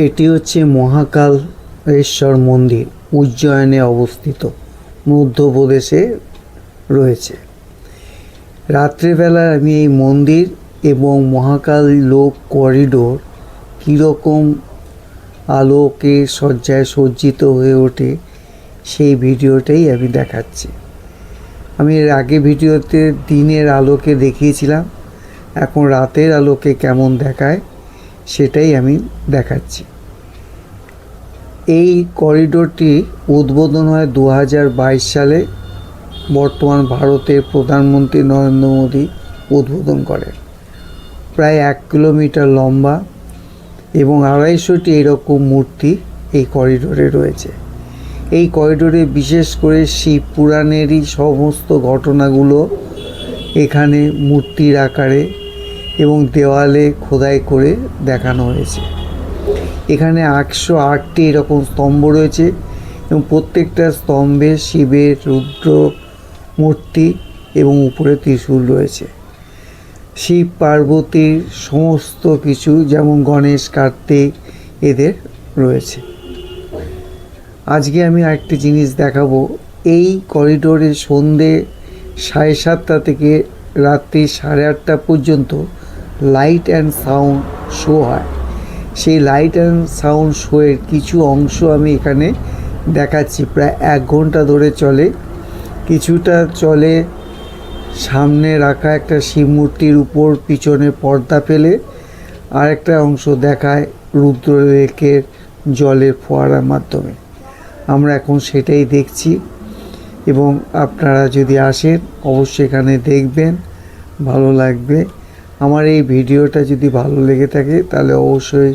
এটি হচ্ছে মহাকালেশ্বর মন্দির, উজ্জয়নে অবস্থিত, মধ্যপ্রদেশে রয়েছে। রাত্রিবেলা আমি এই মন্দির এবং মহাকাল লোক করিডোর কীরকম আলোকে সজ্জায় সজ্জিত হয়ে ওঠে সেই ভিডিওটাই আমি দেখাচ্ছি। আমি এর আগে ভিডিওতে দিনের আলোকে দেখিয়েছিলাম, এখন রাতের আলোকে কেমন দেখায় সেটাই আমি দেখাচ্ছি। এই করিডোরটি উদ্বোধন হয় 2022 সালে। বর্তমান ভারতের প্রধানমন্ত্রী নরেন্দ্র মোদী উদ্বোধন করেন। প্রায় 1 কিলোমিটার লম্বা এবং 250টি এরকম মূর্তি এই করিডোরে রয়েছে। এই করিডোরে বিশেষ করে শিব পুরাণেরই সমস্ত ঘটনাগুলো এখানে মূর্তির আকারে এবং দেওয়ালে খোদাই করে দেখানো হয়েছে। এখানে 108টি এরকম স্তম্ভ রয়েছে এবং প্রত্যেকটা স্তম্ভে শিবের রুদ্র মূর্তি এবং উপরে ত্রিশূল রয়েছে। শিব পার্বতীর সমস্ত কিছু, যেমন গণেশ, কার্তিক, এদের রয়েছে। আজকে আমি আরেকটি জিনিস দেখাবো। এই করিডোরে সন্ধে 7:30 থেকে রাত্রি 8:30 পর্যন্ত লাইট অ্যান্ড সাউন্ড শো হয়। সেই লাইট অ্যান্ড সাউন্ড শোয়ের কিছু অংশ আমি এখানে দেখাচ্ছি। প্রায় 1 ঘন্টা ধরে চলে। কিছুটা চলে সামনে রাখা একটা শিব মূর্তির উপর পিছনে পর্দা ফেলে, আর একটা অংশ দেখায় রুদ্রলেকের জলের ফোয়ারার মাধ্যমে। আমরা এখন সেটাই দেখছি এবং আপনারা যদি আসেন অবশ্যই এখানে দেখবেন, ভালো লাগবে। আমার এই ভিডিওটা যদি ভালো লেগে থাকে তাহলে অবশ্যই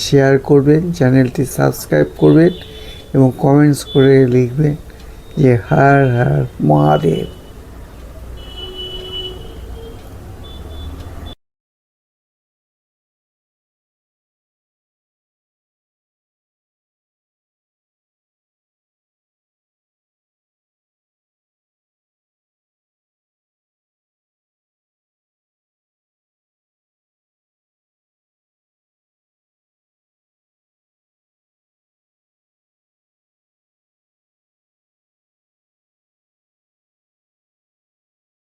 শেয়ার করবেন, চ্যানেলটি সাবস্ক্রাইব করবেন এবং কমেন্টস করে লিখবেন যে হর হর মহাদেব।